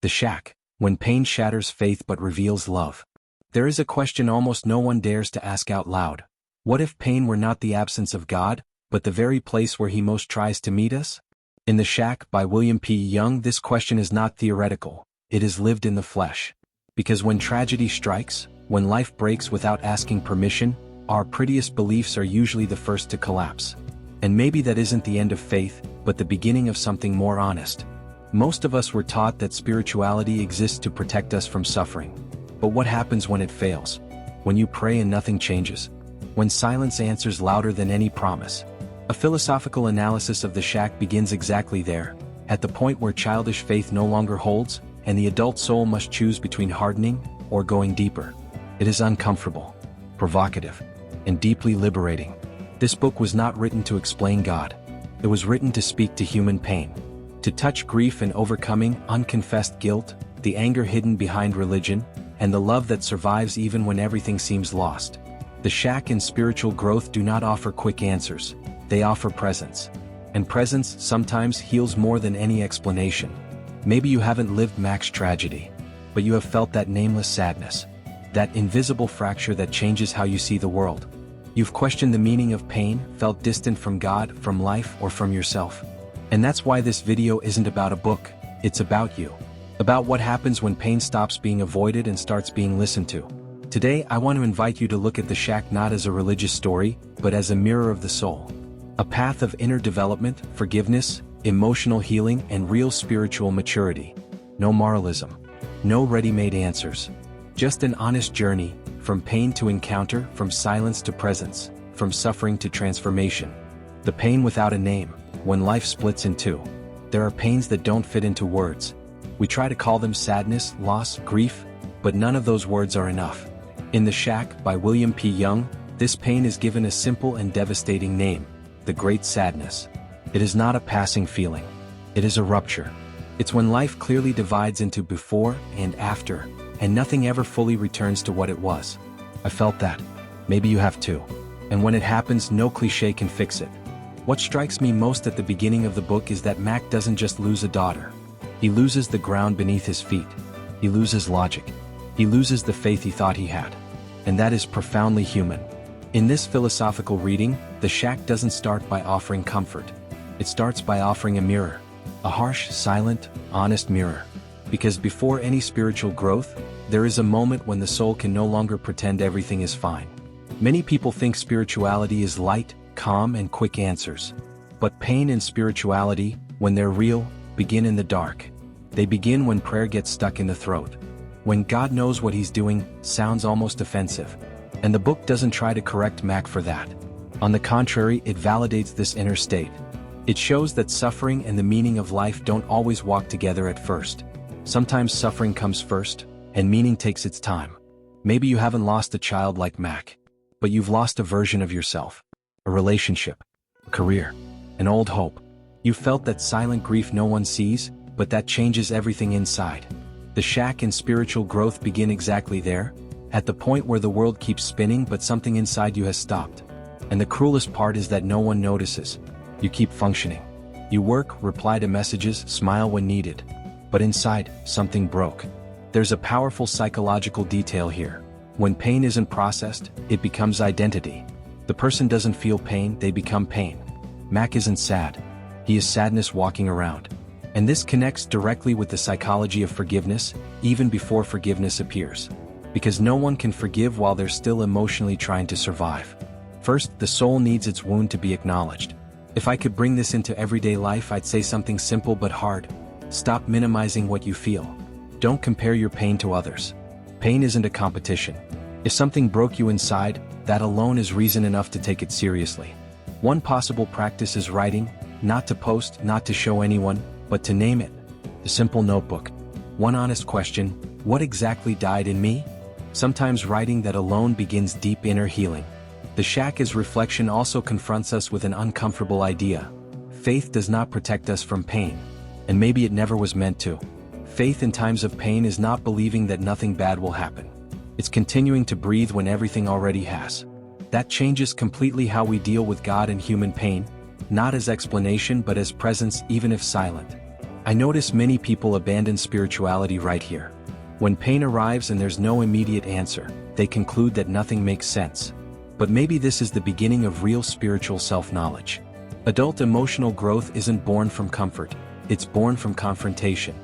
The shack, when pain shatters faith but reveals love. There is a question almost no one dares to ask out loud. What if pain were not the absence of God, but the very place where He most tries to meet us? In The Shack by WilliamPYoung, this question is not theoretical, it is lived in the flesh. Because when tragedy strikes, when life breaks without asking permission, our prettiest beliefs are usually the first to collapse. And maybe that isn't the end of faith, but the beginning of something more honest. Most of us were taught that spirituality exists to protect us from suffering. But what happens when it fails? When you pray and nothing changes? When silence answers louder than any promise? A philosophical analysis of The Shack begins exactly there, at the point where childish faith no longer holds, and the adult soul must choose between hardening or going deeper. It is uncomfortable, provocative, and deeply liberating. This book was not written to explain God. It was written to speak to human pain, to touch grief and overcoming unconfessed guilt, the anger hidden behind religion, and the love that survives even when everything seems lost. The Shack and spiritual growth do not offer quick answers, they offer presence. And presence sometimes heals more than any explanation. Maybe you haven't lived Mack's tragedy, but you have felt that nameless sadness, that invisible fracture that changes how you see the world. You've questioned the meaning of pain, felt distant from God, from life, or from yourself. And that's why this video isn't about a book, it's about you. About what happens when pain stops being avoided and starts being listened to. Today I want to invite you to look at The Shack not as a religious story, but as a mirror of the soul. A path of inner development, forgiveness, emotional healing, and real spiritual maturity. No moralism. No ready-made answers. Just an honest journey, from pain to encounter, from silence to presence, from suffering to transformation. The pain without a name, when life splits in two. There are pains that don't fit into words. We try to call them sadness, loss, grief, but none of those words are enough. In The Shack by WilliamPYoung, this pain is given a simple and devastating name: the great sadness. It is not a passing feeling. It is a rupture. It's when life clearly divides into before and after, and nothing ever fully returns to what it was. I felt that. Maybe you have too. And when it happens, no cliché can fix it. What strikes me most at the beginning of the book is that Mack doesn't just lose a daughter. He loses the ground beneath his feet. He loses logic. He loses the faith he thought he had. And that is profoundly human. In this philosophical reading, The Shack doesn't start by offering comfort. It starts by offering a mirror. A harsh, silent, honest mirror. Because before any spiritual growth, there is a moment when the soul can no longer pretend everything is fine. Many people think spirituality is light, calm, and quick answers. But pain and spirituality, when they're real, begin in the dark. They begin when prayer gets stuck in the throat. When God knows what He's doing sounds almost offensive. And the book doesn't try to correct Mack for that. On the contrary, it validates this inner state. It shows that suffering and the meaning of life don't always walk together at first. Sometimes suffering comes first, and meaning takes its time. Maybe you haven't lost a child like Mack, but you've lost a version of yourself. A relationship, a career, an old hope. You felt that silent grief no one sees, but that changes everything inside. The Shack and spiritual growth begin exactly there, at the point where the world keeps spinning but something inside you has stopped. And the cruelest part is that no one notices. You keep functioning. You work, reply to messages, smile when needed. But inside, something broke. There's a powerful psychological detail here. When pain isn't processed, it becomes identity. The person doesn't feel pain, they become pain. Mack isn't sad. He is sadness walking around. And this connects directly with the psychology of forgiveness, even before forgiveness appears. Because no one can forgive while they're still emotionally trying to survive. First, the soul needs its wound to be acknowledged. If I could bring this into everyday life, I'd say something simple but hard. Stop minimizing what you feel. Don't compare your pain to others. Pain isn't a competition. If something broke you inside, that alone is reason enough to take it seriously. One possible practice is writing, not to post, not to show anyone, but to name it. A simple notebook. One honest question: what exactly died in me? Sometimes writing that alone begins deep inner healing. The Shack as reflection also confronts us with an uncomfortable idea. Faith does not protect us from pain. And maybe it never was meant to. Faith in times of pain is not believing that nothing bad will happen. It's continuing to breathe when everything already has. That changes completely how we deal with God and human pain, not as explanation but as presence, even if silent. I notice many people abandon spirituality right here. When pain arrives and there's no immediate answer, they conclude that nothing makes sense. But maybe this is the beginning of real spiritual self-knowledge. Adult emotional growth isn't born from comfort, it's born from confrontation.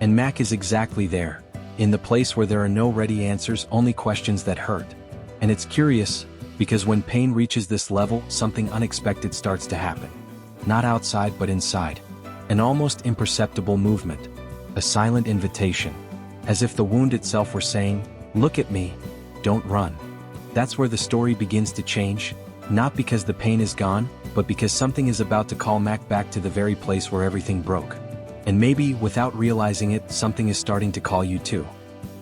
And Mack is exactly there, in the place where there are no ready answers, only questions that hurt. And it's curious, because when pain reaches this level, something unexpected starts to happen. Not outside but inside. An almost imperceptible movement. A silent invitation. As if the wound itself were saying, "Look at me, don't run." That's where the story begins to change, not because the pain is gone, but because something is about to call Mack back to the very place where everything broke. And maybe, without realizing it, something is starting to call you too.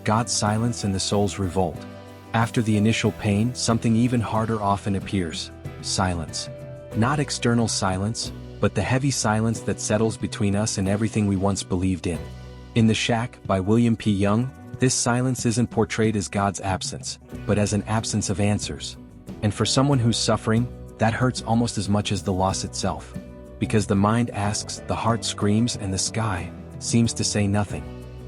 God's silence and the soul's revolt. After the initial pain, something even harder often appears. Silence. Not external silence, but the heavy silence that settles between us and everything we once believed in. In The Shack, by WilliamPYoung, this silence isn't portrayed as God's absence, but as an absence of answers. And for someone who's suffering, that hurts almost as much as the loss itself. Because the mind asks, the heart screams, and the sky seems to say nothing.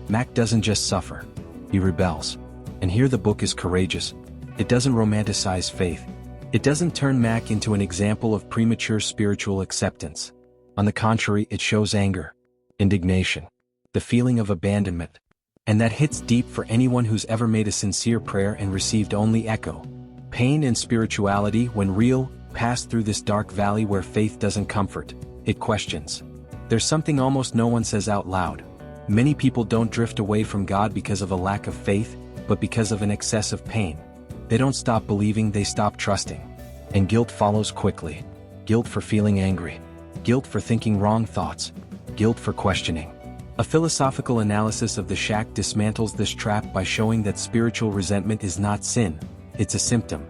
Mack doesn't just suffer, he rebels. And here the book is courageous. It doesn't romanticize faith. It doesn't turn Mack into an example of premature spiritual acceptance. On the contrary, it shows anger, indignation, the feeling of abandonment. And that hits deep for anyone who's ever made a sincere prayer and received only echo. Pain and spirituality, when real, pass through this dark valley where faith doesn't comfort, it questions. There's something almost no one says out loud. Many people don't drift away from God because of a lack of faith, but because of an excess of pain. They don't stop believing, they stop trusting. And guilt follows quickly. Guilt for feeling angry. Guilt for thinking wrong thoughts. Guilt for questioning. A philosophical analysis of The Shack dismantles this trap by showing that spiritual resentment is not sin, it's a symptom.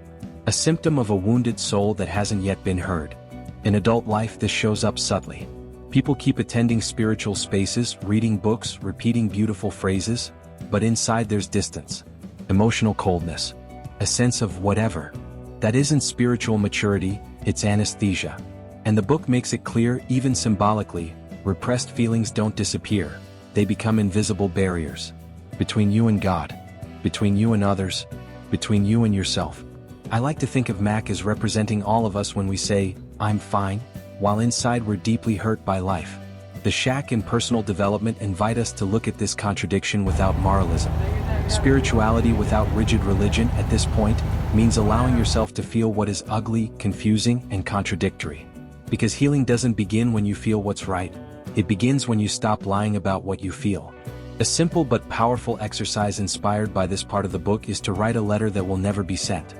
A symptom of a wounded soul that hasn't yet been heard. In adult life, this shows up subtly. People keep attending spiritual spaces, reading books, repeating beautiful phrases, but inside there's distance, emotional coldness, a sense of whatever. That isn't spiritual maturity, it's anesthesia. And the book makes it clear, even symbolically, repressed feelings don't disappear, they become invisible barriers. Between you and God, between you and others, between you and yourself. I like to think of Mack as representing all of us when we say, "I'm fine," while inside we're deeply hurt by life. The Shack and personal development invite us to look at this contradiction without moralism. Spirituality without rigid religion at this point means allowing yourself to feel what is ugly, confusing, and contradictory. Because healing doesn't begin when you feel what's right, it begins when you stop lying about what you feel. A simple but powerful exercise inspired by this part of the book is to write a letter that will never be sent.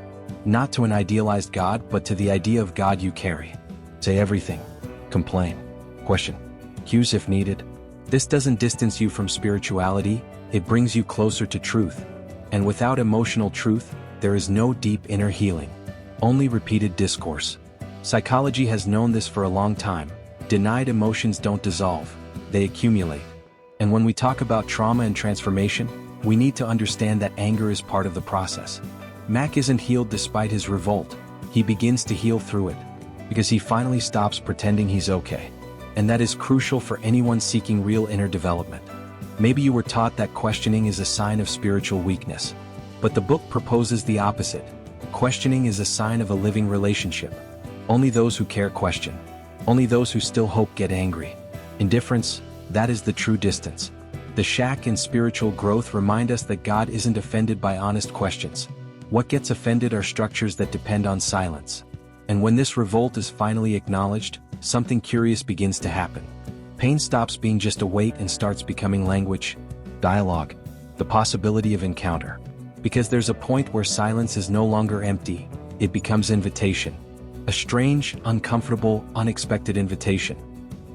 Not to an idealized God, but to the idea of God you carry. Say everything. Complain. Question. Cues if needed. This doesn't distance you from spirituality, it brings you closer to truth. And without emotional truth, there is no deep inner healing. Only repeated discourse. Psychology has known this for a long time. Denied emotions don't dissolve, they accumulate. And when we talk about trauma and transformation, we need to understand that anger is part of the process. Mack isn't healed despite his revolt, he begins to heal through it. Because he finally stops pretending he's okay. And that is crucial for anyone seeking real inner development. Maybe you were taught that questioning is a sign of spiritual weakness. But the book proposes the opposite. Questioning is a sign of a living relationship. Only those who care question. Only those who still hope get angry. Indifference, that is the true distance. The Shack and spiritual growth remind us that God isn't offended by honest questions. What gets offended are structures that depend on silence. And when this revolt is finally acknowledged, something curious begins to happen. Pain stops being just a weight and starts becoming language, dialogue, the possibility of encounter. Because there's a point where silence is no longer empty, it becomes invitation. A strange, uncomfortable, unexpected invitation.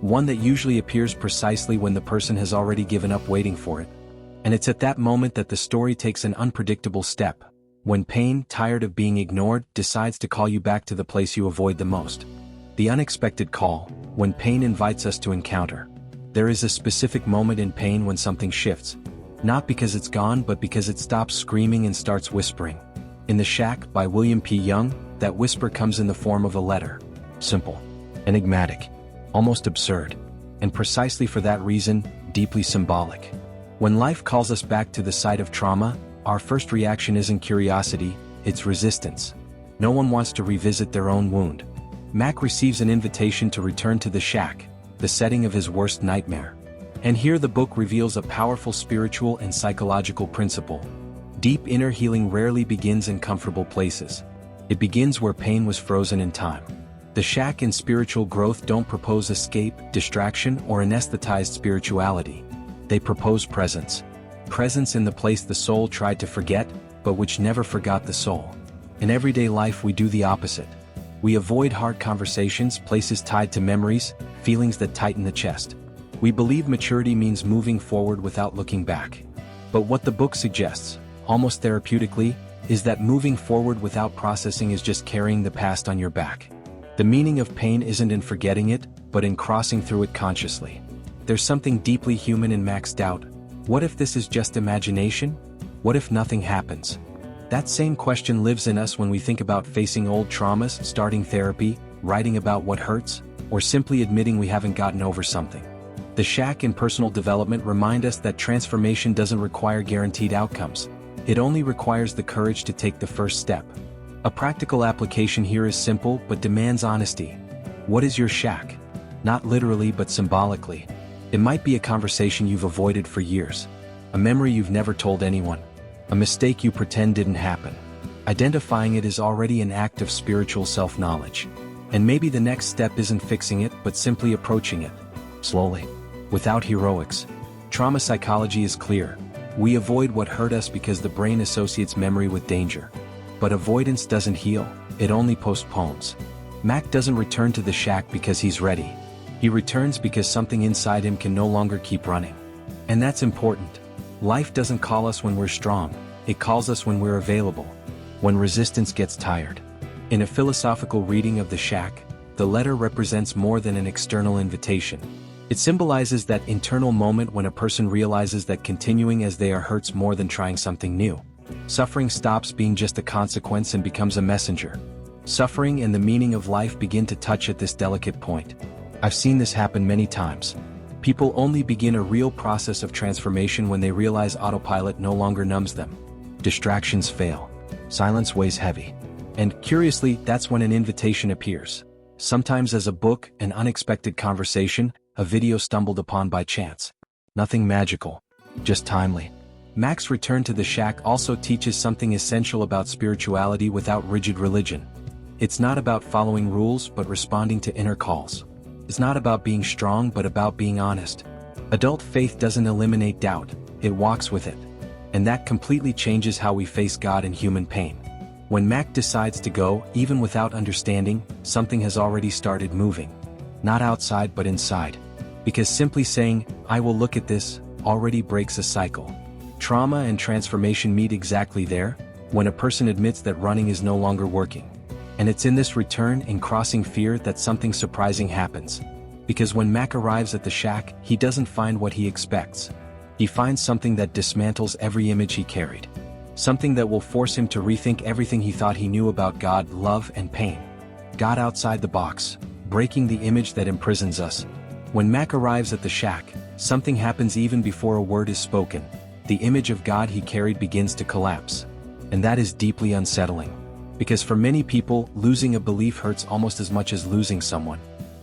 One that usually appears precisely when the person has already given up waiting for it. And it's at that moment that the story takes an unpredictable step. When pain, tired of being ignored, decides to call you back to the place you avoid the most. The unexpected call, when pain invites us to encounter. There is a specific moment in pain when something shifts. Not because it's gone, but because it stops screaming and starts whispering. In The Shack, by WilliamPYoung, that whisper comes in the form of a letter. Simple. Enigmatic. Almost absurd. and precisely for that reason, deeply symbolic. When life calls us back to the site of trauma, our first reaction isn't curiosity, it's resistance. No one wants to revisit their own wound. Mack receives an invitation to return to the shack, the setting of his worst nightmare. And here the book reveals a powerful spiritual and psychological principle. Deep inner healing rarely begins in comfortable places. It begins where pain was frozen in time. The shack and spiritual growth don't propose escape, distraction, or anesthetized spirituality. They propose presence. Presence in the place the soul tried to forget, but which never forgot the soul. In everyday life we do the opposite. We avoid hard conversations, places tied to memories, feelings that tighten the chest. We believe maturity means moving forward without looking back. But what the book suggests, almost therapeutically, is that moving forward without processing is just carrying the past on your back. The meaning of pain isn't in forgetting it, but in crossing through it consciously. There's something deeply human in Mack's doubt. What if this is just imagination? What if nothing happens? That same question lives in us when we think about facing old traumas, starting therapy, writing about what hurts, or simply admitting we haven't gotten over something. The shack and personal development remind us that transformation doesn't require guaranteed outcomes. It only requires the courage to take the first step. A practical application here is simple but demands honesty. What is your shack? Not literally but symbolically. It might be a conversation you've avoided for years, a memory you've never told anyone, a mistake you pretend didn't happen. Identifying it is already an act of spiritual self-knowledge. And maybe the next step isn't fixing it but simply approaching it. Slowly. Without heroics. Trauma psychology is clear. We avoid what hurt us because the brain associates memory with danger. But avoidance doesn't heal, it only postpones. Mack doesn't return to the shack because he's ready. He returns because something inside him can no longer keep running. And that's important. Life doesn't call us when we're strong, it calls us when we're available. When resistance gets tired. In a philosophical reading of the shack, the letter represents more than an external invitation. It symbolizes that internal moment when a person realizes that continuing as they are hurts more than trying something new. Suffering stops being just a consequence and becomes a messenger. Suffering and the meaning of life begin to touch at this delicate point. I've seen this happen many times. People only begin a real process of transformation when they realize autopilot no longer numbs them. Distractions fail. Silence weighs heavy. And curiously, that's when an invitation appears. Sometimes as a book, an unexpected conversation, a video stumbled upon by chance. Nothing magical, just timely. Mack's return to the shack also teaches something essential about spirituality without rigid religion. It's not about following rules but responding to inner calls. It's not about being strong but about being honest. Adult faith doesn't eliminate doubt, it walks with it. And that completely changes how we face God and human pain. When Mack decides to go, even without understanding, something has already started moving. Not outside but inside. Because simply saying, "I will look at this," already breaks a cycle. Trauma and transformation meet exactly there, when a person admits that running is no longer working. And it's in this return and crossing fear that something surprising happens. Because when Mack arrives at the shack, he doesn't find what he expects. He finds something that dismantles every image he carried. Something that will force him to rethink everything he thought he knew about God, love, and pain. God outside the box, breaking the image that imprisons us. When Mack arrives at the shack, something happens even before a word is spoken. The image of God he carried begins to collapse. And that is deeply unsettling. Because for many people, losing a belief hurts almost as much as losing someone.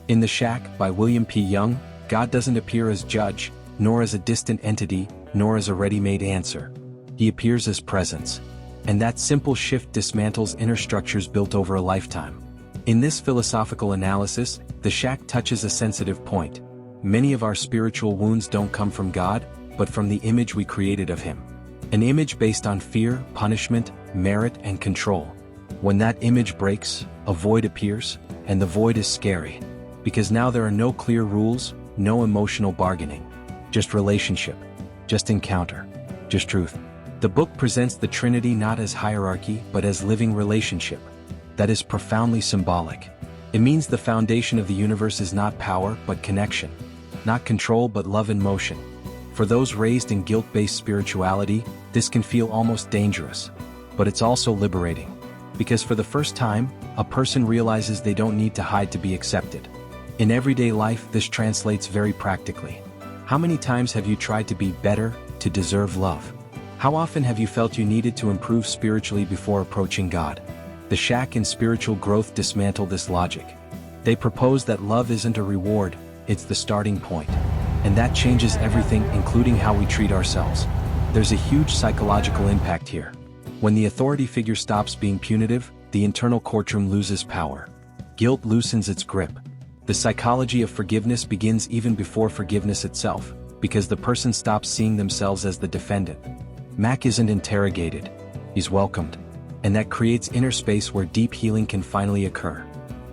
In The Shack, by WilliamPYoung, God doesn't appear as judge, nor as a distant entity, nor as a ready-made answer. He appears as presence. And that simple shift dismantles inner structures built over a lifetime. In this philosophical analysis, The Shack touches a sensitive point. Many of our spiritual wounds don't come from God, but from the image we created of Him. An image based on fear, punishment, merit, and control. When that image breaks, a void appears, and the void is scary. Because now there are no clear rules, no emotional bargaining. Just relationship. Just encounter. Just truth. The book presents the Trinity not as hierarchy, but as living relationship. That is profoundly symbolic. It means the foundation of the universe is not power, but connection. Not control, but love in motion. For those raised in guilt-based spirituality, this can feel almost dangerous. But it's also liberating. Because for the first time, a person realizes they don't need to hide to be accepted. In everyday life, this translates very practically. How many times have you tried to be better, to deserve love? How often have you felt you needed to improve spiritually before approaching God? The Shack in Spiritual Growth dismantle this logic. They propose that love isn't a reward, it's the starting point. And that changes everything, including how we treat ourselves. There's a huge psychological impact here. When the authority figure stops being punitive, the internal courtroom loses power. Guilt loosens its grip. The psychology of forgiveness begins even before forgiveness itself, because the person stops seeing themselves as the defendant. Mack isn't interrogated, he's welcomed. And that creates inner space where deep healing can finally occur.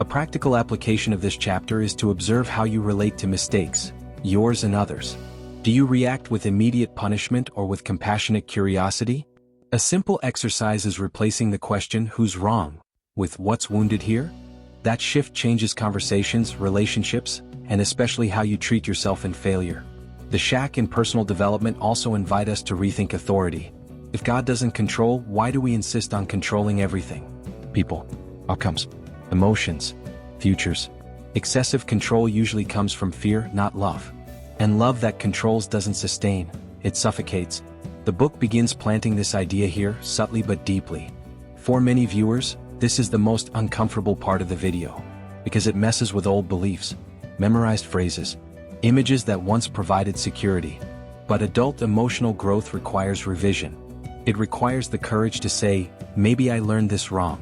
A practical application of this chapter is to observe how you relate to mistakes, yours and others. Do you react with immediate punishment or with compassionate curiosity? A simple exercise is replacing the question, "Who's wrong?" with "What's wounded here?" That shift changes conversations, relationships, and especially how you treat yourself in failure. The Shack in Personal Development also invite us to rethink authority. If God doesn't control, why do we insist on controlling everything? People, outcomes, emotions, futures. Excessive control usually comes from fear, not love. And love that controls doesn't sustain, it suffocates. The book begins planting this idea here, subtly but deeply. For many viewers, this is the most uncomfortable part of the video, because it messes with old beliefs, memorized phrases, images that once provided security. But adult emotional growth requires revision. It requires the courage to say, maybe I learned this wrong.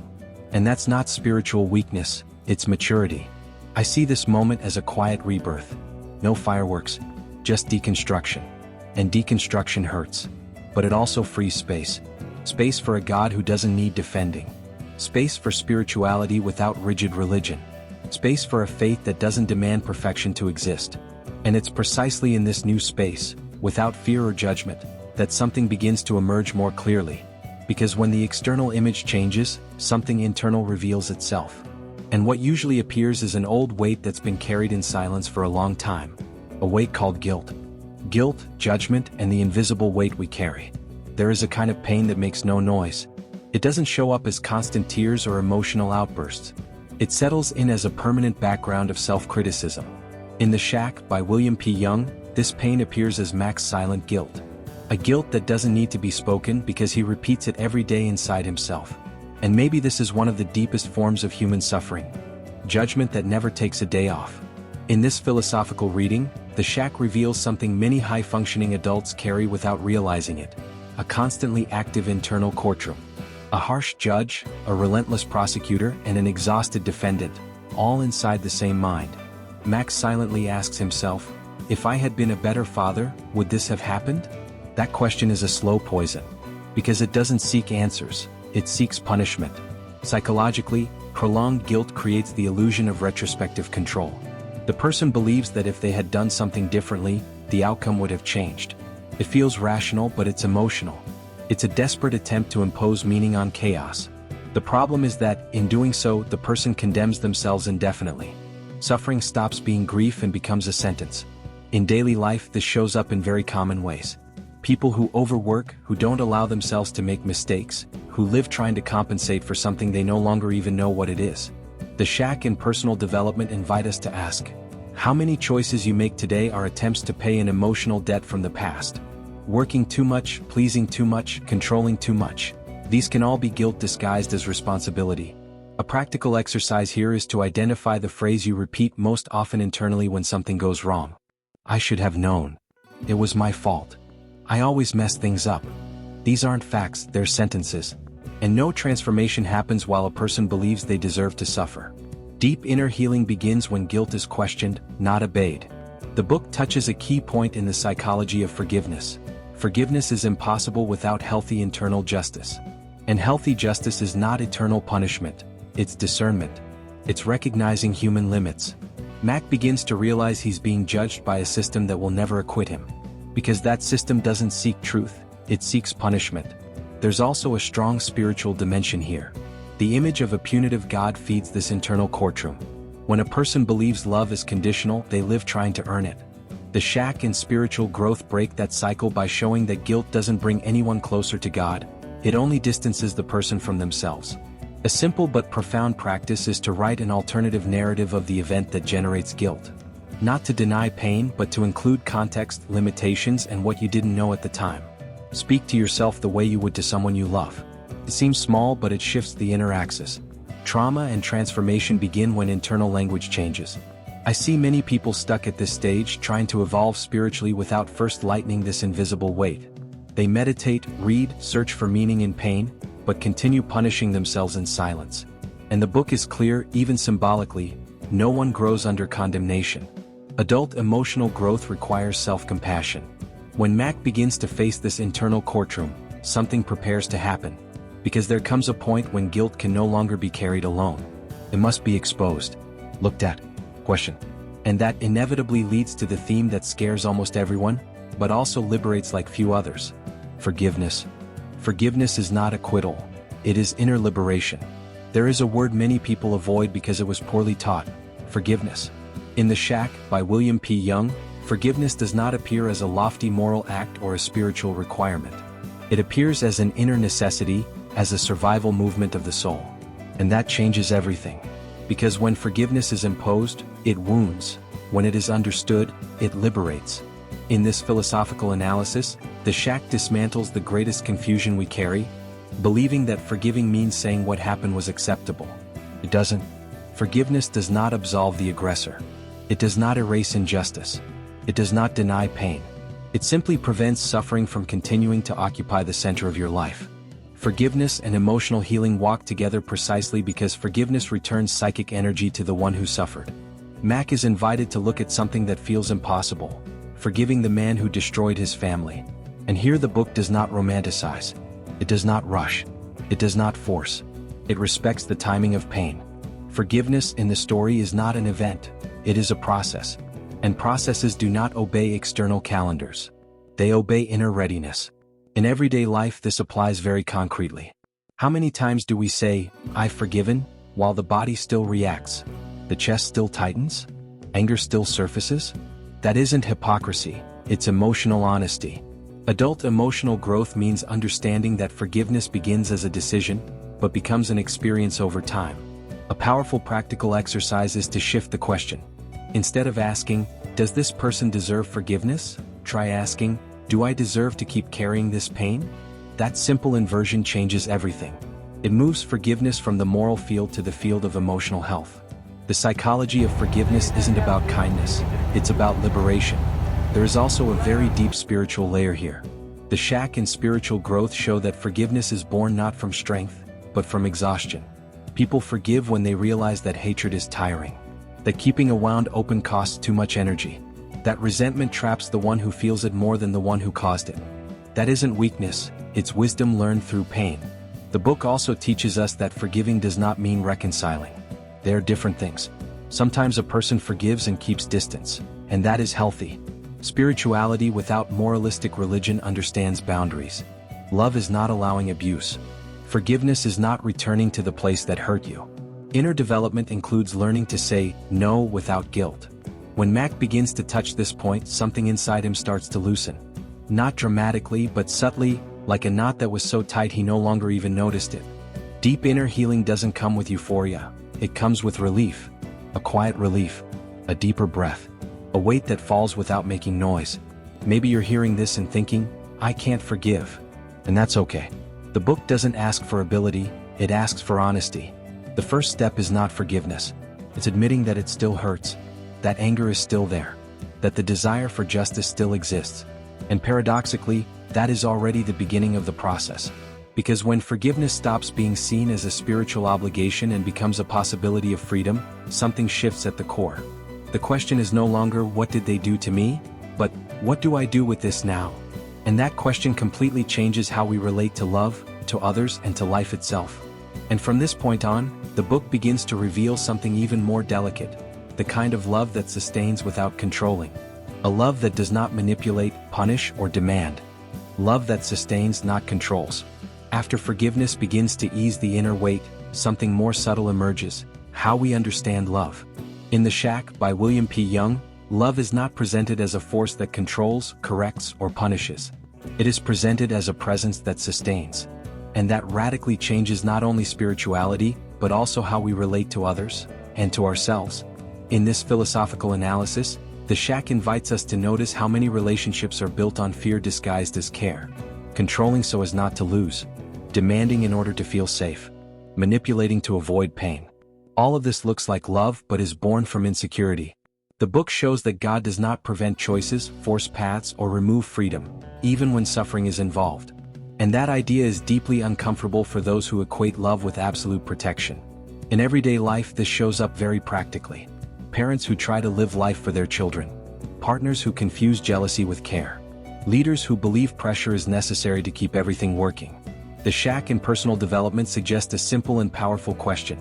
And that's not spiritual weakness, it's maturity. I see this moment as a quiet rebirth. No fireworks, just deconstruction. And deconstruction hurts. But it also frees space. Space for a God who doesn't need defending. Space for spirituality without rigid religion. Space for a faith that doesn't demand perfection to exist. And it's precisely in this new space, without fear or judgment, that something begins to emerge more clearly. Because when the external image changes, something internal reveals itself. And what usually appears is an old weight that's been carried in silence for a long time. A weight called guilt. Guilt, judgment, and the invisible weight we carry. There is a kind of pain that makes no noise. It doesn't show up as constant tears or emotional outbursts. It settles in as a permanent background of self-criticism. In The Shack by WilliamPYoung, this pain appears as Mack's silent guilt. A guilt that doesn't need to be spoken because he repeats it every day inside himself. And maybe this is one of the deepest forms of human suffering. Judgment that never takes a day off. In this philosophical reading, The Shack reveals something many high-functioning adults carry without realizing it. A constantly active internal courtroom. A harsh judge, a relentless prosecutor, and an exhausted defendant, all inside the same mind. Mack silently asks himself, if I had been a better father, would this have happened? That question is a slow poison. Because it doesn't seek answers, it seeks punishment. Psychologically, prolonged guilt creates the illusion of retrospective control. The person believes that if they had done something differently, the outcome would have changed. It feels rational, but it's emotional. It's a desperate attempt to impose meaning on chaos. The problem is that, in doing so, the person condemns themselves indefinitely. Suffering stops being grief and becomes a sentence. In daily life, this shows up in very common ways. People who overwork, who don't allow themselves to make mistakes, who live trying to compensate for something they no longer even know what it is. The Shack in Personal Development invite us to ask, how many choices you make today are attempts to pay an emotional debt from the past? Working too much, pleasing too much, controlling too much. These can all be guilt disguised as responsibility. A practical exercise here is to identify the phrase you repeat most often internally when something goes wrong. I should have known. It was my fault. I always mess things up. These aren't facts, they're sentences. And no transformation happens while a person believes they deserve to suffer. Deep inner healing begins when guilt is questioned, not obeyed. The book touches a key point in the psychology of forgiveness. Forgiveness is impossible without healthy internal justice. And healthy justice is not eternal punishment, it's discernment. It's recognizing human limits. Mack begins to realize he's being judged by a system that will never acquit him. Because that system doesn't seek truth, it seeks punishment. There's also a strong spiritual dimension here. The image of a punitive God feeds this internal courtroom. When a person believes love is conditional, they live trying to earn it. The Shack in Spiritual Growth break that cycle by showing that guilt doesn't bring anyone closer to God, it only distances the person from themselves. A simple but profound practice is to write an alternative narrative of the event that generates guilt. Not to deny pain, but to include context, limitations, and what you didn't know at the time. Speak to yourself the way you would to someone you love. It seems small, but it shifts the inner axis. Trauma and transformation begin when internal language changes. I see many people stuck at this stage trying to evolve spiritually without first lightening this invisible weight. They meditate, read, search for meaning in pain, but continue punishing themselves in silence. And the book is clear, even symbolically: no one grows under condemnation. Adult emotional growth requires self-compassion. When Mack begins to face this internal courtroom, something prepares to happen. Because there comes a point when guilt can no longer be carried alone. It must be exposed, looked at, questioned. And that inevitably leads to the theme that scares almost everyone, but also liberates like few others: forgiveness. Forgiveness is not acquittal. It is inner liberation. There is a word many people avoid because it was poorly taught: forgiveness. In The Shack, by WilliamPYoung, forgiveness does not appear as a lofty moral act or a spiritual requirement. It appears as an inner necessity, as a survival movement of the soul. And that changes everything. Because when forgiveness is imposed, it wounds. When it is understood, it liberates. In this philosophical analysis, The Shack dismantles the greatest confusion we carry: believing that forgiving means saying what happened was acceptable. It doesn't. Forgiveness does not absolve the aggressor. It does not erase injustice. It does not deny pain. It simply prevents suffering from continuing to occupy the center of your life. Forgiveness and emotional healing walk together precisely because forgiveness returns psychic energy to the one who suffered. Mack is invited to look at something that feels impossible: forgiving the man who destroyed his family. And here the book does not romanticize. It does not rush. It does not force. It respects the timing of pain. Forgiveness in the story is not an event. It is a process. And processes do not obey external calendars. They obey inner readiness. In everyday life, this applies very concretely. How many times do we say, "I've forgiven," while the body still reacts? The chest still tightens? Anger still surfaces? That isn't hypocrisy, it's emotional honesty. Adult emotional growth means understanding that forgiveness begins as a decision, but becomes an experience over time. A powerful practical exercise is to shift the question. Instead of asking, "Does this person deserve forgiveness?" try asking, "Do I deserve to keep carrying this pain?" That simple inversion changes everything. It moves forgiveness from the moral field to the field of emotional health. The psychology of forgiveness isn't about kindness, it's about liberation. There is also a very deep spiritual layer here. The Shack and spiritual growth show that forgiveness is born not from strength, but from exhaustion. People forgive when they realize that hatred is tiring, that keeping a wound open costs too much energy, that resentment traps the one who feels it more than the one who caused it. That isn't weakness, it's wisdom learned through pain. The book also teaches us that forgiving does not mean reconciling. They are different things. Sometimes a person forgives and keeps distance, and that is healthy. Spirituality without moralistic religion understands boundaries. Love is not allowing abuse. Forgiveness is not returning to the place that hurt you. Inner development includes learning to say no without guilt. When Mack begins to touch this point, something inside him starts to loosen. Not dramatically, but subtly, like a knot that was so tight he no longer even noticed it. Deep inner healing doesn't come with euphoria. It comes with relief. A quiet relief. A deeper breath. A weight that falls without making noise. Maybe you're hearing this and thinking, "I can't forgive." And that's okay. The book doesn't ask for ability, it asks for honesty. The first step is not forgiveness. It's admitting that it still hurts, that anger is still there, that the desire for justice still exists. And paradoxically, that is already the beginning of the process. Because when forgiveness stops being seen as a spiritual obligation and becomes a possibility of freedom, something shifts at the core. The question is no longer "what did they do to me?" but "what do I do with this now?" And that question completely changes how we relate to love, to others, and to life itself. And from this point on, the book begins to reveal something even more delicate: the kind of love that sustains without controlling. A love that does not manipulate, punish, or demand. Love that sustains, not controls. After forgiveness begins to ease the inner weight, something more subtle emerges: how we understand love. In The Shack, by WilliamPYoung, love is not presented as a force that controls, corrects, or punishes. It is presented as a presence that sustains. And that radically changes not only spirituality, but also how we relate to others, and to ourselves. In this philosophical analysis, the shack invites us to notice how many relationships are built on fear disguised as care. Controlling so as not to lose, demanding in order to feel safe, manipulating to avoid pain. All of this looks like love but is born from insecurity. The book shows that God does not prevent choices, force paths, or remove freedom, even when suffering is involved. And that idea is deeply uncomfortable for those who equate love with absolute protection. In everyday life, this shows up very practically. Parents who try to live life for their children. Partners who confuse jealousy with care. Leaders who believe pressure is necessary to keep everything working. The shack in personal development suggests a simple and powerful question.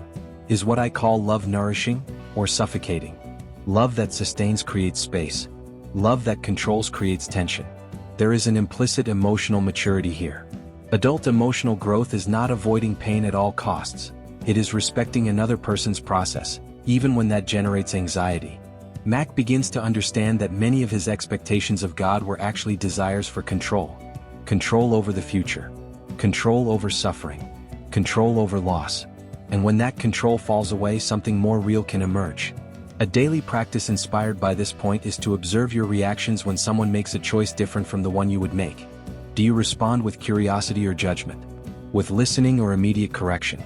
Is what I call love nourishing, or suffocating? Love that sustains creates space. Love that controls creates tension. There is an implicit emotional maturity here. Adult emotional growth is not avoiding pain at all costs. It is respecting another person's process, even when that generates anxiety. Mack begins to understand that many of his expectations of God were actually desires for control. Control over the future. Control over suffering. Control over loss. And when that control falls away, something more real can emerge. A daily practice inspired by this point is to observe your reactions when someone makes a choice different from the one you would make. Do you respond with curiosity or judgment? With listening or immediate correction?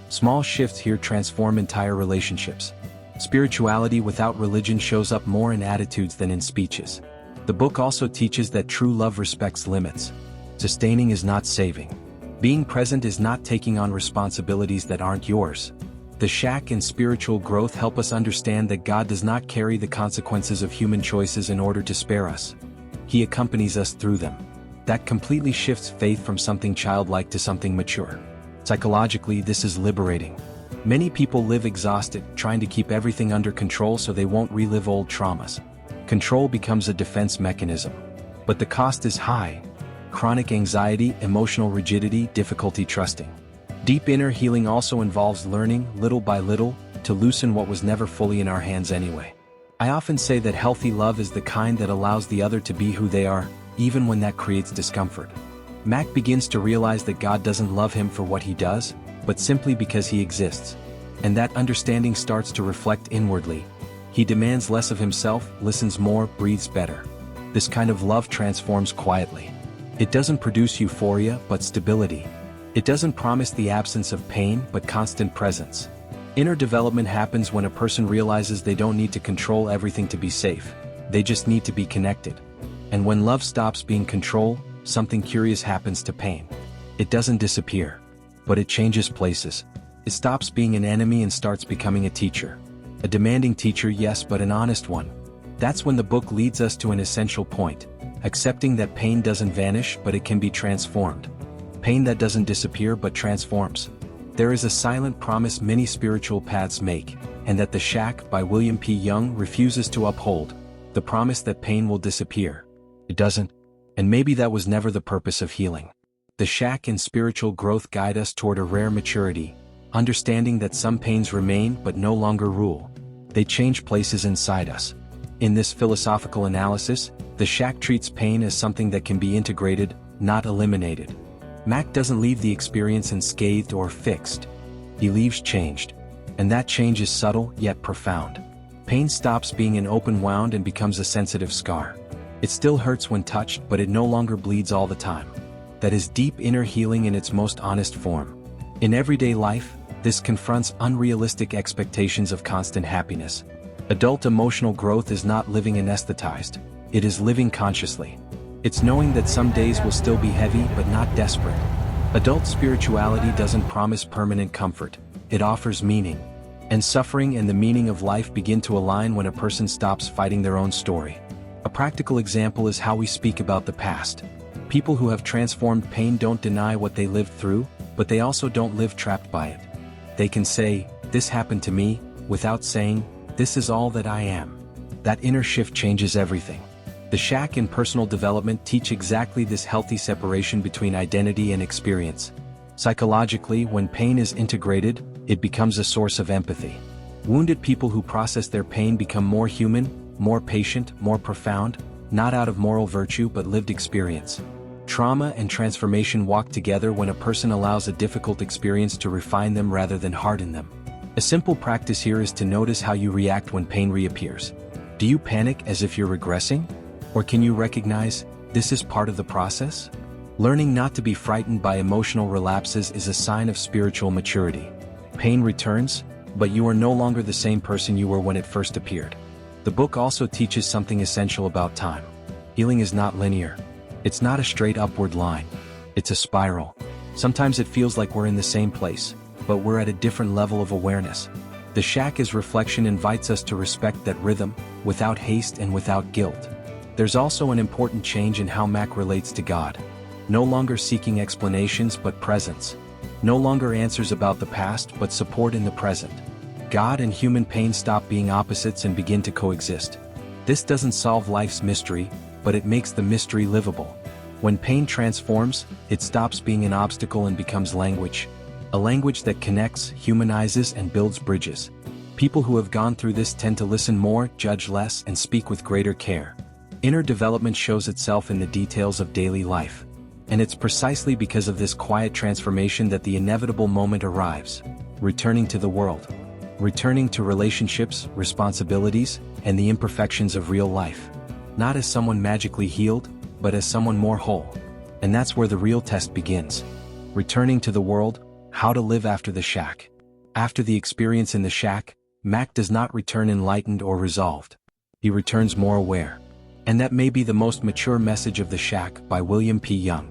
Small shifts here transform entire relationships. Spirituality without religion shows up more in attitudes than in speeches. The book also teaches that true love respects limits. Sustaining is not saving. Being present is not taking on responsibilities that aren't yours. The shack and spiritual growth help us understand that God does not carry the consequences of human choices in order to spare us. He accompanies us through them. That completely shifts faith from something childlike to something mature. Psychologically, this is liberating. Many people live exhausted, trying to keep everything under control so they won't relive old traumas. Control becomes a defense mechanism. But the cost is high. Chronic anxiety, emotional rigidity, difficulty trusting. Deep inner healing also involves learning, little by little, to loosen what was never fully in our hands anyway. I often say that healthy love is the kind that allows the other to be who they are, even when that creates discomfort. Mack begins to realize that God doesn't love him for what he does, but simply because he exists. And that understanding starts to reflect inwardly. He demands less of himself, listens more, breathes better. This kind of love transforms quietly. It doesn't produce euphoria, but stability. It doesn't promise the absence of pain, but constant presence. Inner development happens when a person realizes they don't need to control everything to be safe. They just need to be connected. And when love stops being control, something curious happens to pain. It doesn't disappear, but it changes places. It stops being an enemy and starts becoming a teacher. A demanding teacher, yes, but an honest one. That's when the book leads us to an essential point, accepting that pain doesn't vanish, but it can be transformed. Pain that doesn't disappear but transforms. There is a silent promise many spiritual paths make, and that the Shack by WilliamPYoung refuses to uphold. The promise that pain will disappear. It doesn't. And maybe that was never the purpose of healing. The Shack and spiritual growth guide us toward a rare maturity, understanding that some pains remain but no longer rule. They change places inside us. In this philosophical analysis, the Shack treats pain as something that can be integrated, not eliminated. Mack doesn't leave the experience unscathed or fixed. He leaves changed. And that change is subtle yet profound. Pain stops being an open wound and becomes a sensitive scar. It still hurts when touched, but it no longer bleeds all the time. That is deep inner healing in its most honest form. In everyday life, this confronts unrealistic expectations of constant happiness. Adult emotional growth is not living anesthetized. It is living consciously. It's knowing that some days will still be heavy but not desperate. Adult spirituality doesn't promise permanent comfort. It offers meaning. And suffering and the meaning of life begin to align when a person stops fighting their own story. A practical example is how we speak about the past. People who have transformed pain don't deny what they lived through, but they also don't live trapped by it. They can say, "This happened to me," without saying, "This is all that I am." That inner shift changes everything. The Shack and personal development teach exactly this healthy separation between identity and experience. Psychologically, when pain is integrated, it becomes a source of empathy. Wounded people who process their pain become more human, more patient, more profound, not out of moral virtue but lived experience. Trauma and transformation walk together when a person allows a difficult experience to refine them rather than harden them. A simple practice here is to notice how you react when pain reappears. Do you panic as if you're regressing? Or can you recognize, this is part of the process? Learning not to be frightened by emotional relapses is a sign of spiritual maturity. Pain returns, but you are no longer the same person you were when it first appeared. The book also teaches something essential about time. Healing is not linear. It's not a straight upward line. It's a spiral. Sometimes it feels like we're in the same place, but we're at a different level of awareness. The shack as reflection invites us to respect that rhythm, without haste and without guilt. There's also an important change in how Mack relates to God. No longer seeking explanations but presence. No longer answers about the past but support in the present. God and human pain stop being opposites and begin to coexist. This doesn't solve life's mystery, but it makes the mystery livable. When pain transforms, it stops being an obstacle and becomes language. A language that connects, humanizes, and builds bridges. People who have gone through this tend to listen more, judge less, and speak with greater care. Inner development shows itself in the details of daily life. And it's precisely because of this quiet transformation that the inevitable moment arrives. Returning to the world. Returning to relationships, responsibilities, and the imperfections of real life. Not as someone magically healed, but as someone more whole. And that's where the real test begins. Returning to the world, how to live after the shack. After the experience in the shack, Mack does not return enlightened or resolved. He returns more aware. And that may be the most mature message of The Shack by WilliamPYoung.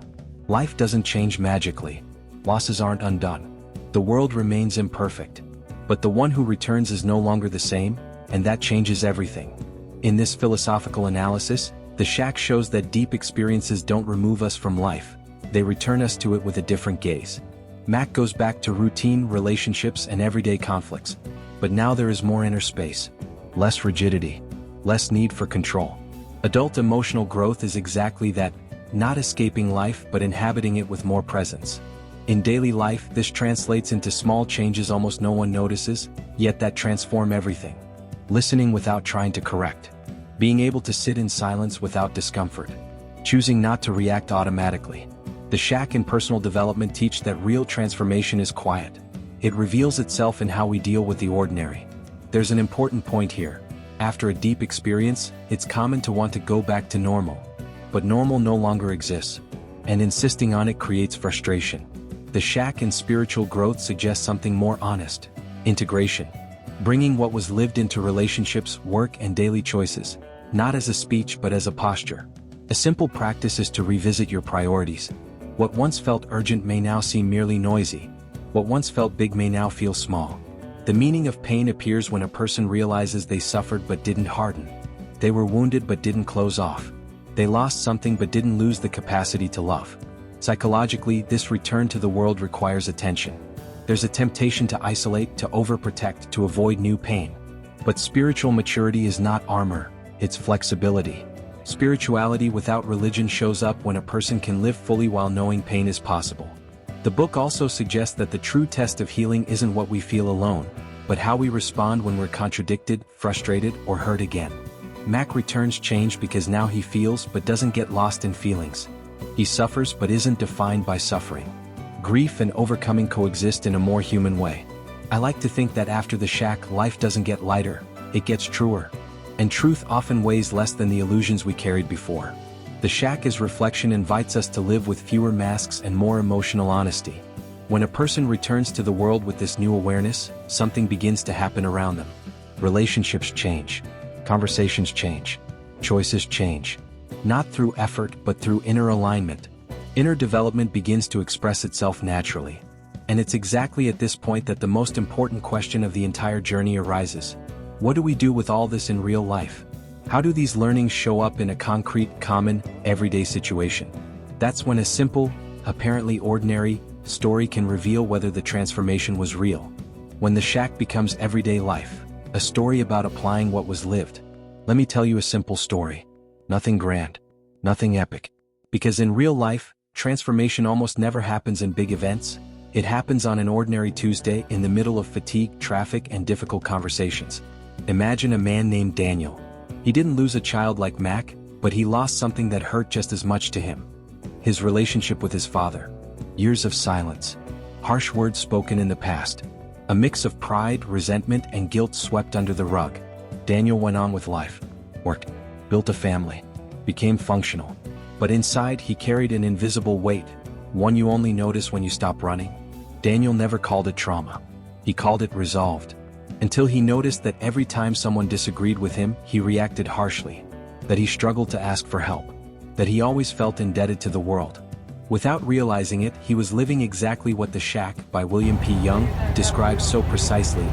Life doesn't change magically. Losses aren't undone. The world remains imperfect. But the one who returns is no longer the same, and that changes everything. In this philosophical analysis, The Shack shows that deep experiences don't remove us from life. They return us to it with a different gaze. Mack goes back to routine, relationships, and everyday conflicts. But now there is more inner space. Less rigidity. Less need for control. Adult emotional growth is exactly that, not escaping life but inhabiting it with more presence. In daily life, this translates into small changes almost no one notices, yet that transform everything. Listening without trying to correct. Being able to sit in silence without discomfort. Choosing not to react automatically. The Shack and personal development teach that real transformation is quiet. It reveals itself in how we deal with the ordinary. There's an important point here. After a deep experience, it's common to want to go back to normal. But normal no longer exists. And insisting on it creates frustration. The Shack and spiritual growth suggest something more honest. Integration. Bringing what was lived into relationships, work, and daily choices. Not as a speech but as a posture. A simple practice is to revisit your priorities. What once felt urgent may now seem merely noisy. What once felt big may now feel small. The meaning of pain appears when a person realizes they suffered but didn't harden. They were wounded but didn't close off. They lost something but didn't lose the capacity to love. Psychologically, this return to the world requires attention. There's a temptation to isolate, to overprotect, to avoid new pain. But spiritual maturity is not armor, it's flexibility. Spirituality without religion shows up when a person can live fully while knowing pain is possible. The book also suggests that the true test of healing isn't what we feel alone, but how we respond when we're contradicted, frustrated, or hurt again. Mack returns changed because now he feels but doesn't get lost in feelings. He suffers but isn't defined by suffering. Grief and overcoming coexist in a more human way. I like to think that after the Shack, life doesn't get lighter, it gets truer. And truth often weighs less than the illusions we carried before. The Shack as reflection invites us to live with fewer masks and more emotional honesty. When a person returns to the world with this new awareness, something begins to happen around them. Relationships change. Conversations change. Choices change. Not through effort but through inner alignment. Inner development begins to express itself naturally. And it's exactly at this point that the most important question of the entire journey arises. What do we do with all this in real life? How do these learnings show up in a concrete, common, everyday situation? That's when a simple, apparently ordinary, story can reveal whether the transformation was real. When the Shack becomes everyday life, a story about applying what was lived. Let me tell you a simple story. Nothing grand. Nothing epic. Because in real life, transformation almost never happens in big events. It happens on an ordinary Tuesday in the middle of fatigue, traffic, and difficult conversations. Imagine a man named Daniel. He didn't lose a child like Mack, but he lost something that hurt just as much to him. His relationship with his father. Years of silence. Harsh words spoken in the past. A mix of pride, resentment, and guilt swept under the rug. Daniel went on with life. Worked. Built a family. Became functional. But inside he carried an invisible weight, one you only notice when you stop running. Daniel never called it trauma. He called it resolved. Until he noticed that every time someone disagreed with him, he reacted harshly. That he struggled to ask for help. That he always felt indebted to the world. Without realizing it, he was living exactly what The Shack by WilliamPYoung describes so precisely.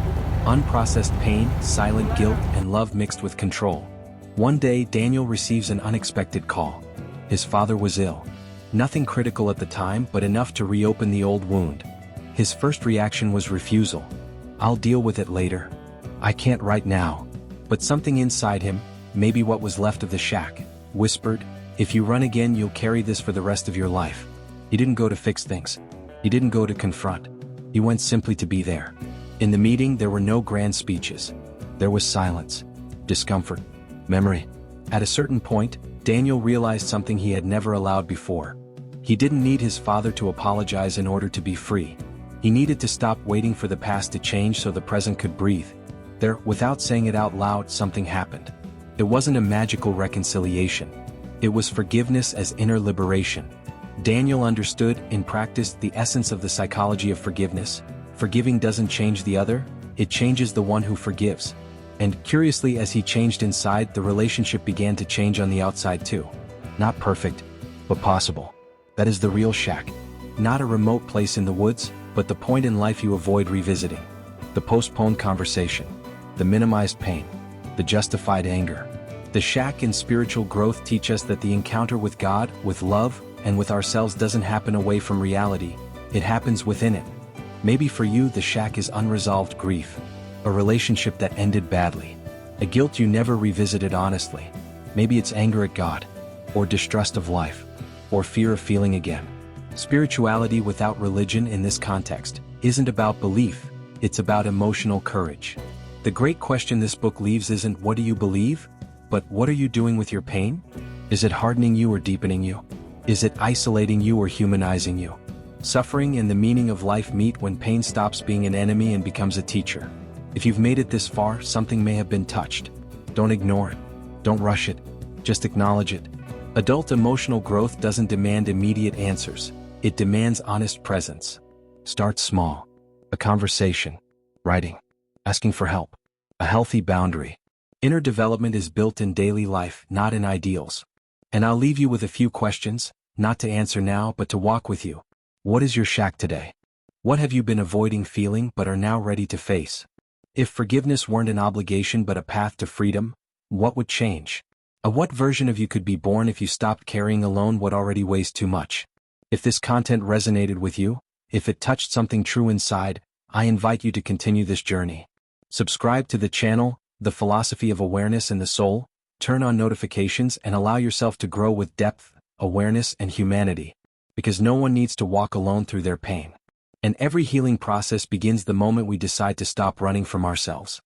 Unprocessed pain, silent guilt, and love mixed with control. One day, Daniel receives an unexpected call. His father was ill. Nothing critical at the time, but enough to reopen the old wound. His first reaction was refusal. "I'll deal with it later. I can't right now." But something inside him, maybe what was left of the shack, whispered, "If you run again, you'll carry this for the rest of your life." He didn't go to fix things. He didn't go to confront. He went simply to be there. In the meeting, there were no grand speeches. There was silence, discomfort, memory. At a certain point, Daniel realized something he had never allowed before. He didn't need his father to apologize in order to be free. He needed to stop waiting for the past to change so the present could breathe. There, without saying it out loud, something happened. It wasn't a magical reconciliation. It was forgiveness as inner liberation. Daniel understood, in practice, the essence of the psychology of forgiveness. Forgiving doesn't change the other, it changes the one who forgives. And curiously, as he changed inside, the relationship began to change on the outside too. Not perfect, but possible. That is the real shack. Not a remote place in the woods, but the point in life you avoid revisiting. The postponed conversation. The minimized pain. The justified anger. The shack and spiritual growth teach us that the encounter with God, with love, and with ourselves doesn't happen away from reality, it happens within it. Maybe for you the shack is unresolved grief. A relationship that ended badly. A guilt you never revisited honestly. Maybe it's anger at God. Or distrust of life. Or fear of feeling again. Spirituality without religion in this context isn't about belief, it's about emotional courage. The great question this book leaves isn't what do you believe, but what are you doing with your pain? Is it hardening you or deepening you? Is it isolating you or humanizing you? Suffering and the meaning of life meet when pain stops being an enemy and becomes a teacher. If you've made it this far, something may have been touched. Don't ignore it. Don't rush it. Just acknowledge it. Adult emotional growth doesn't demand immediate answers. It demands honest presence. Start small. A conversation. Writing. Asking for help. A healthy boundary. Inner development is built in daily life, not in ideals. And I'll leave you with a few questions, not to answer now but to walk with you. What is your shack today? What have you been avoiding feeling but are now ready to face? If forgiveness weren't an obligation but a path to freedom, what would change? What version of you could be born if you stopped carrying alone what already weighs too much? If this content resonated with you, if it touched something true inside, I invite you to continue this journey. Subscribe to the channel, The Philosophy of Awareness and the Soul, turn on notifications and allow yourself to grow with depth, awareness and humanity. Because no one needs to walk alone through their pain. And every healing process begins the moment we decide to stop running from ourselves.